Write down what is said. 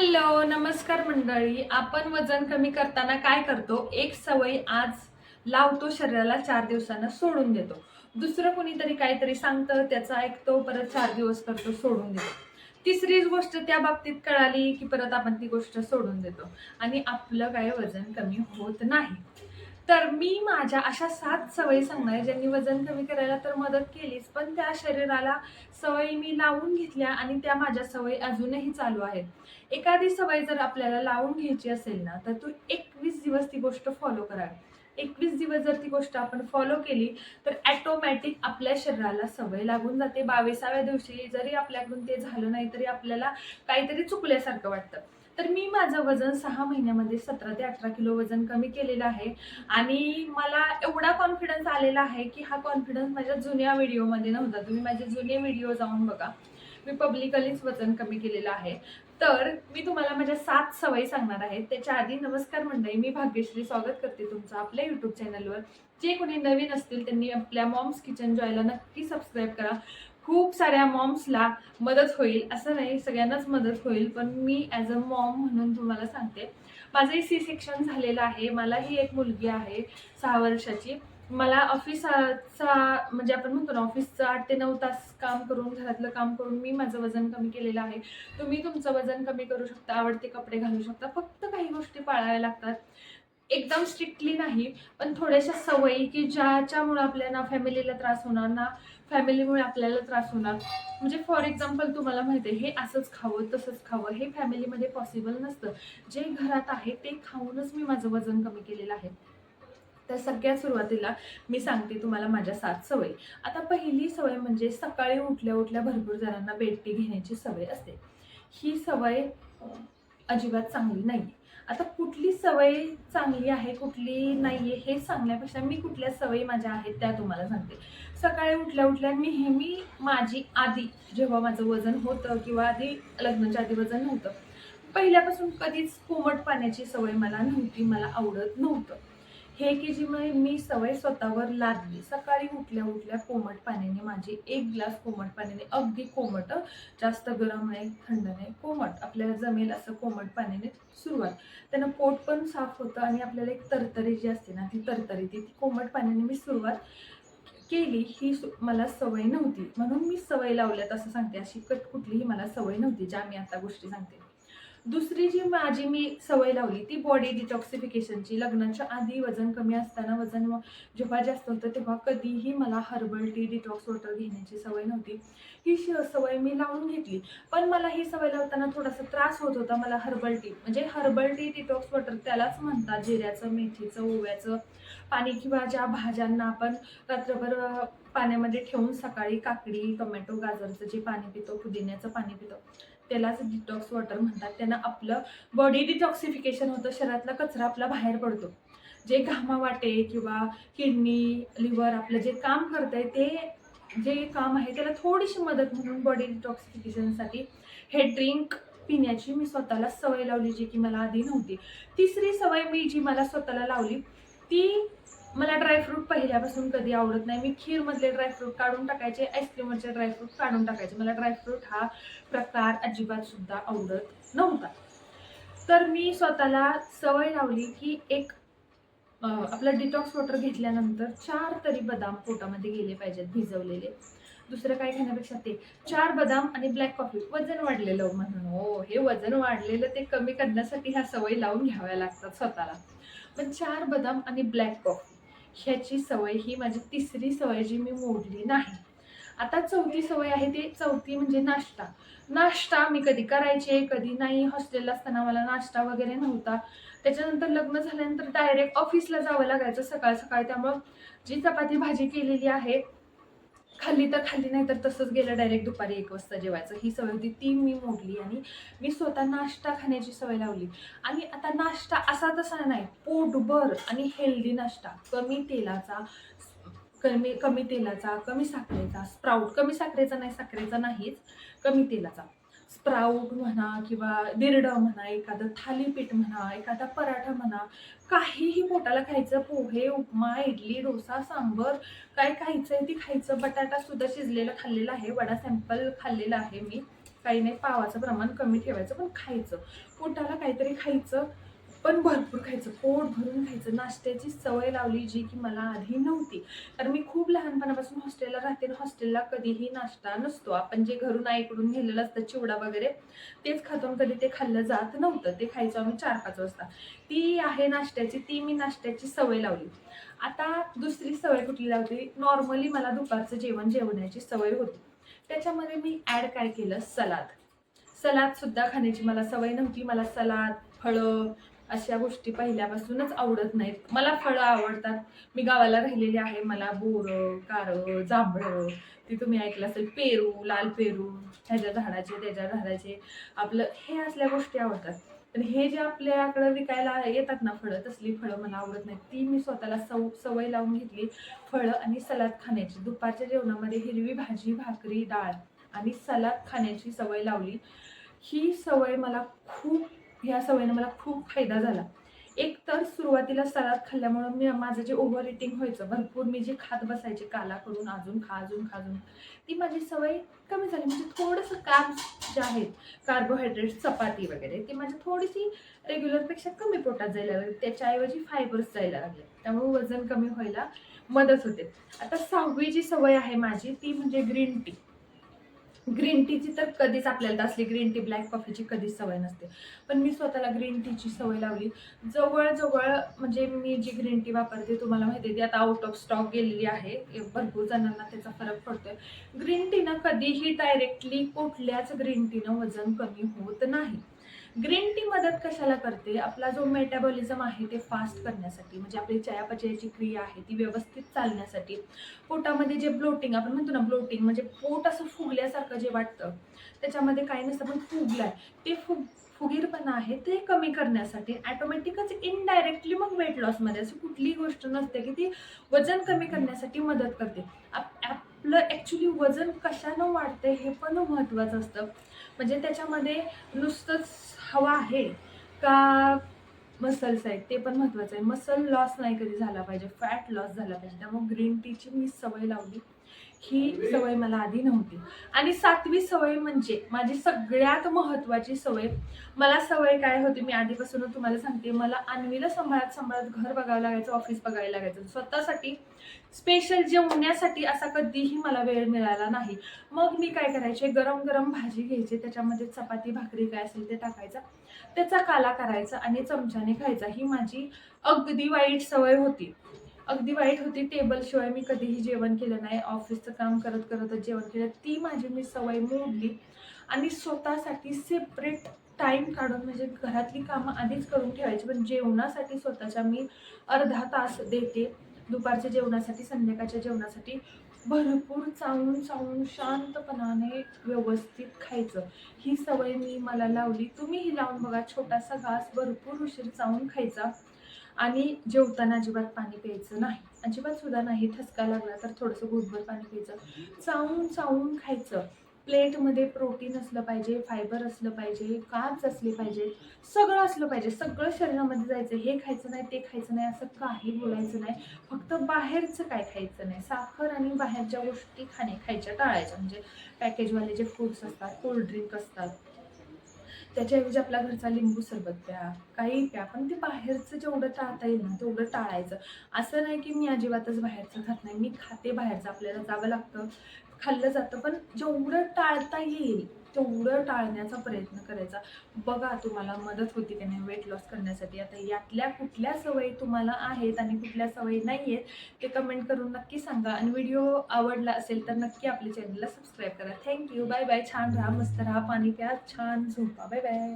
Hello, नमस्कार मंडळी. आपण वजन कमी करताना काय करतो? एक सवय आज लावतो शरीराला, 4 दिवसानं सोडून देतो. दुसरं कोणीतरी काहीतरी सांगतं, त्याचं ऐकतो, परत 4 दिवस करतो, सोडून देतो. तिसरीच गोष्ट त्या बाबतीत कळाली, की परत आपण ती गोष्ट सोडून देतो आणि आपलं काय वजन कमी होत नाही. तर मी माझ्या अशा 7 सवयी सांगणार आहे, ज्यांनी वजन कमी करायला तर मदत केलीच, पण त्या शरीराला सवयी मी लावून घेतल्या आणि त्या माझ्या सवयी अजूनही चालू आहेत. एखादी सवय जर आपल्याला लावून घ्यायची असेल ना, तर तू 21 दिवस ती गोष्ट फॉलो करावी. 21 दिवस जर ती गोष्ट आपण फॉलो केली, तर ऑटोमॅटिक आपल्या शरीराला सवय लागून जाते. 22व्या दिवशी जरी आपल्याकडून ते झालं नाही, तरी आपल्याला काहीतरी चुकल्यासारखं वाटतं. तर मी माझं वजन 6 महिन्यामध्ये 17 ते 18 किलो वजन कमी केलेलं आहे आणि मला एवढा कॉन्फिडन्स आलेला आहे, की हा कॉन्फिडन्स माझ्या जुन्या व्हिडिओमध्ये नव्हता. तुम्ही माझे जुने व्हिडिओ जाऊन बघा. मी पब्लिकलीच वजन कमी केलेलं आहे. तर मी तुम्हाला माझ्या 7 सवयी सांगणार आहे. त्याच्या आधी नमस्कार मंडळी, मी भाग्यश्री स्वागत करते तुमचं आपल्या यूट्यूब चॅनलवर. जे कोणी नवीन असतील त्यांनी आपल्या मॉम्स किचन जॉयला नक्की सबस्क्राईब करा. खूप साऱ्या मॉम्सला मदत होईल, असं नाही सगळ्यांनाच मदत होईल, पण मी ॲज अ मॉम म्हणून तुम्हाला सांगते. माझंही सी सेक्शन झालेलं आहे. मलाही एक मुलगी आहे 6 वर्षाची. मला ऑफिसचा म्हणजे आपण म्हणतो ना, ऑफिसचं 8 ते 9 तास काम करून, घरातलं काम करून मी माझं वजन कमी केलेलं आहे. तुम्ही तुमचं वजन कमी करू शकता, आवडते कपडे घालू शकता. फक्त काही गोष्टी पाळाव्या लागतात. एकदम स्ट्रिक्टली नाही, पण थोड्याशा सवयी, की ज्याच्यामुळे आपल्याला ना फॅमिलीला त्रास होणार, ना फॅमिलीमुळे आपल्याला त्रास होणार. म्हणजे फॉर एक्झाम्पल तुम्हाला माहिती आहे, हे असंच खावं, तसंच खावं, हे फॅमिलीमध्ये पॉसिबल नसतं. जे घरात आहे ते खाऊनच मी माझं वजन कमी केलेलं आहे. तर सगळ्यात सुरुवातीला मी सांगते तुम्हाला माझ्या 7 सवयी. आता पहिली सवय म्हणजे सकाळी उठल्या उठल्या भरपूर जणांना बेड टी घेण्याची सवय असते. ही सवय अजिबात चांगली नाही. आता कुठली सवय चांगली आहे, कुठली नाहीये हे सांगण्यापेक्षा मी कुठल्या सवयी माझ्या आहेत त्या तुम्हाला सांगते. सकाळी उठल्या उठल्या नेहमी माझी आधी जेव्हा माझं वजन होतं किंवा आधी लग्नाच्या आधी वजन नव्हतं, पहिल्यापासून कधीच कोमट पाण्याची सवय मला नव्हती, मला आवडत नव्हतं. हे की जी मी सवय स्वतःवर लादली. सकाळी उठल्या उठल्या कोमट पाण्याने माझी 1 ग्लास कोमट पाण्याने, अगदी कोमट, जास्त गरम नाही, थंड नाही, कोमट आपल्याला जमेल असं कोमट पाण्याने सुरुवात. त्यानं पोट पण साफ होतं आणि आपल्याला एक तरतरी जी असते ना, ती तरतरी ती कोमट पाण्याने मी सुरुवात केली. ही मला सवय नव्हती, म्हणून मी सवय लावल्यात असं सांगते. अशी कुठलीही मला सवय नव्हती, ज्या मी आता गोष्टी सांगते. दुसरी जी माझी मी सवय लावली ती बॉडी डिटॉक्सिफिकेशनची. लग्नाच्या आधी वजन कमी असताना, वजन जेव्हा जास्त होतं तेव्हा कधीही मला हर्बल टी, डिटॉक्स वॉटर घेण्याची सवय नव्हती. ही सवय मी लावून घेतली. पण मला ही सवय लावताना थोडासा त्रास होत होता. मला हर्बल टी म्हणजे हर्बल टी, डिटॉक्स वॉटर त्यालाच म्हणतात. जिऱ्याचं, मेथीचं, ओव्याचं पाणी किंवा ज्या भाज्यांना आपण रात्रभर पाण्यामध्ये ठेवून सकाळी काकडी, टोमॅटो, गाजरचं जे पाणी पितो, पुदिन्याचं पाणी पितो, त्यालाच डिटॉक्स वॉटर म्हणतात. त्यानं आपलं बॉडी डिटॉक्सिफिकेशन होतं, शरीरातला कचरा आपला बाहेर पडतो. जे घामावाटे किंवा किडनी, लिव्हर आपलं जे काम करतंय ते जे काम आहे त्याला थोडीशी मदत म्हणून बॉडी डिटॉक्सिफिकेशनसाठी हे ड्रिंक पिण्याची मी स्वतःला सवय लावली, जी की मला आधी नव्हती. तिसरी सवय मी जी मला स्वतःला लावली ती, मला ड्रायफ्रूट पहिल्यापासून कधी आवडत नाही. मी खीरमधले ड्रायफ्रूट काढून टाकायचे, आईस्क्रीमवरचे ड्रायफ्रूट काढून टाकायचे. मला ड्रायफ्रूट हा प्रकार अजिबात सुद्धा आवडत नव्हता. तर मी स्वतःला सवय लावली, की एक आपलं डिटॉक्स वॉटर घेतल्यानंतर 4 तरी बदाम पोटामध्ये गेले पाहिजेत भिजवलेले. दुसरं काय घेण्यापेक्षा ते 4 बदाम आणि ब्लॅक कॉफी. वजन वाढलेलं म्हणून हो, हे वजन वाढलेलं ते कमी करण्यासाठी ह्या सवयी लावून घ्याव्या लागतात स्वतःला. पण 4 बदाम आणि ब्लॅक कॉफी ह्याची सवय ही माझी तिसरी सवय जी मी मोडली नाही. आता चौथी सवय आहे, ती चौथी म्हणजे नाश्ता. नाश्ता मी कधी करायचे, कधी नाही. हॉस्टेलला असताना मला नाश्ता वगैरे नव्हता. त्याच्यानंतर लग्न झाल्यानंतर डायरेक्ट ऑफिसला जावं लागायचं सकाळ-सकाळी. त्यामुळं जी चपाती भाजी केलेली आहे, खाल्ली तर खाल्ली, नाही तर तसंच गेलं डायरेक्ट दुपारी 1 वाजता जेवायचं. ही सवय होती ती मी मोडली आणि मी स्वतः नाश्ता खाण्याची सवय लावली. आणि आता नाश्ता असा तसा नाही, पोटभर आणि हेल्दी नाश्ता. कमी तेलाचा, कमी साखरेचा, स्प्राऊट, कमी साखरेचा नाही, साखरेचा नाहीच, कमी तेलाचा. स्प्राऊट म्हणा किंवा दिरडं म्हणा, एखादं थालीपीठ म्हणा, एखादा पराठा म्हणा, काहीही पोटाला खायचं. पोहे, उपमा, इडली, डोसा, सांबर, काय खायचंय ते खायचं. बटाटा सुद्धा शिजलेला खाल्लेला आहे, वडा सॅम्पल खाल्लेला आहे मी. काही नाही, पावाचं प्रमाण कमी ठेवायचं, पण खायचं, पोटाला काहीतरी खायचं, पण भरपूर खायचं, पोट भरून खायचं. नाश्त्याची सवय लावली जी की मला आधी नव्हती. कारण मी खूप लहानपणापासून हॉस्टेलला राहते आणि हॉस्टेलला कधीही नाश्ता नसतो. आपण जे घरून आईकडून नेलेलं असतं चिवडा वगैरे तेच खातो, कधी ते खाल्लं जात नव्हतं. ते खायचं आम्ही 4-5 वाजता. ती आहे नाश्त्याची, ती मी नाश्त्याची सवय लावली. आता दुसरी सवय कुठली लावते, नॉर्मली मला दुपारचं जेवण जेवण्याची सवय होती. त्याच्यामध्ये मी ॲड काय केलं, सलाद सुद्धा खाण्याची मला सवय नव्हती. मला सलाद, फळं अशा गोष्टी पहिल्यापासूनच आवडत नाहीत. मला फळं आवडतात. मी गावाला राहिलेली आहे. मला बोरं, कारळं, जांभळं, ते तुम्ही ऐकलं असेल, पेरू, लाल पेरू, ह्याच्या झाडाचे त्याच्या झाडाचे, आपलं हे असल्या गोष्टी आवडतात. पण हे जे आपल्याकडं विकायला येतात ना फळं, तसली फळं मला आवडत नाहीत. ती मी स्वतःला सवय लावून घेतली, फळं आणि सलाद खाण्याची. दुपारच्या जेवणामध्ये हिरवी भाजी, भाकरी, डाळ आणि सलाद खाण्याची सवय लावली. ही सवय मला खूप ह्या सवयीने मला खूप फायदा झाला. एक तर सुरुवातीला सलाद खाल्ल्यामुळं माझं जे ओव्हर इटिंग व्हायचं, भरपूर मी जे खात बसायचे काला करून, अजून खा, ती माझी सवय कमी झाली. म्हणजे थोडंसं कार्ब्स जे आहेत, कार्बोहायड्रेट्स, चपाती वगैरे, ती माझी थोडीशी रेग्युलरपेक्षा कमी पोटात जायला लागली. त्याच्याऐवजी फायबर्स जायला लागले. त्यामुळे वजन कमी व्हायला मदत होते. आता 6वी जी सवय आहे माझी, ती म्हणजे ग्रीन टी. ग्रीन टीची तर कधीच आपल्याला असली ग्रीन टी, ब्लॅक कॉफीची कधीच सवय नसते. पण मी स्वतःला ग्रीन टीची सवय लावली. जवळ म्हणजे मी जी ग्रीन टी वापरते, तुम्हाला माहिती आहे ती आता आउट ऑफ स्टॉक गेलेली आहे. भरपूर जणांना त्याचा फरक पडतोय. ग्रीन टीनं कधीही डायरेक्टली कुठल्याच ग्रीन टीनं वजन कमी होत नाही. ग्रीन टी मदत कशाला करते, आपला जो मेटाबॉलिझम आहे ते फास्ट करण्यासाठी, म्हणजे आपली चयापचयाची क्रिया आहे ती व्यवस्थित चालण्यासाठी. पोटामध्ये जे ब्लोटिंग आपण म्हणतो ना, ब्लोटिंग म्हणजे पोट असं फुगल्यासारखं जे वाटतं, त्याच्यामध्ये काही नसतं पण फुगलाय, ते फुगीरपणा आहे ते कमी करण्यासाठी ऑटोमॅटिकच इनडायरेक्टली मग वेट लॉसमध्ये अशी कुठली गोष्ट नसते की ती वजन कमी करण्यासाठी मदत करते. आपलं ॲक्च्युली वजन कशानं वाढतंय हे पण महत्त्वाचं असतं. म्हणजे त्याच्यामध्ये नुसतंच हवा आहे का मसल्स आहेत ते पण महत्त्वाचं आहे. मसल लॉस नाही कधी झाला पाहिजे, फॅट लॉस झाला पाहिजे. त्यामुळे ग्रीन टीची मी सवय लावली. ही सवय मला आधी नव्हती. आणि 7वी सवय म्हणजे माझी सगळ्यात महत्त्वाची सवय. मला सवय काय होती, मी आधीपासूनच तुम्हाला सांगते, मला अन्वीला सांभाळत घर बघावं लागायचं, ऑफिस बघायला लागायचं. स्वतःसाठी स्पेशल जेवण्यासाठी असा कधीही मला वेळ मिळाला नाही. मग मी काय करायचे, गरम गरम भाजी घ्यायची, त्याच्यामध्ये चपाती भाकरी काय असेल ते टाकायचं, त्याचा काला करायचा आणि चमच्याने खायचा. ही माझी अगदी वाईट सवय होती. टेबलशिवाय मी कधीही जेवण केलं नाही. ऑफिसचं काम करत करतच जेवण केलं. ती माझी मी सवय मोडली आणि स्वतःसाठी सेपरेट टाइम काढून, म्हणजे घरातली कामं आधीच करून ठेवायची, पण जेवणासाठी स्वतःच्या मी अर्धा तास देते. दुपारच्या जेवणासाठी, संध्याकाळच्या जेवणासाठी भरपूर चावून शांतपणाने व्यवस्थित खायचं. ही सवय मला लावली. तुम्हीही लावून बघा. छोटासा घास भरपूर उशीर चावून खायचा आणि जेवताना अजिबात पाणी प्यायचं नाही, अजिबात सुद्धा नाही. ठसका लागला तर थोडंसं घुटभर पाणी प्यायचं. चावून खायचं. प्लेटमध्ये प्रोटीन असलं पाहिजे, फायबर असलं पाहिजे, कार्ब्स असले पाहिजे, सगळं असलं पाहिजे. सगळं शरीरामध्ये जायचं. हे खायचं नाही, ते खायचं नाही असं काही बोलायचं नाही. फक्त बाहेरचं काय खायचं नाही. साखर आणि बाहेरच्या गोष्टी खायच्या टाळायच्या. म्हणजे पॅकेजवाले जे फूड्स असतात, कोल्ड्रिंक असतात, त्याच्याऐवजी आपल्या घरचा लिंबू सरबत प्या, काही प्या, पण ते बाहेरचं जेवढं टाळता येईल ना तेवढं टाळायचं. असं नाही की मी अजिबातच बाहेरचं खात नाही, मी खाते बाहेरचं, आपल्याला जावं लागतं, खाल्लं जातं, पण जेवढं टाळता येईल तेवढं टाळण्याचा प्रयत्न करायचा. बघा तुम्हाला मदत होती की नाही वेट लॉस करण्यासाठी. आता यातल्या कुठल्या सवयी तुम्हाला आहेत आणि कुठल्या सवयी नाही आहेत ते कमेंट करून नक्की सांगा. आणि व्हिडिओ आवडला असेल तर नक्की आपल्या चॅनलला सबस्क्राईब करा. Thank you, bye bye. छान राहा, मस्त राहा, पाणी प्या, छान झोपा. Bye bye.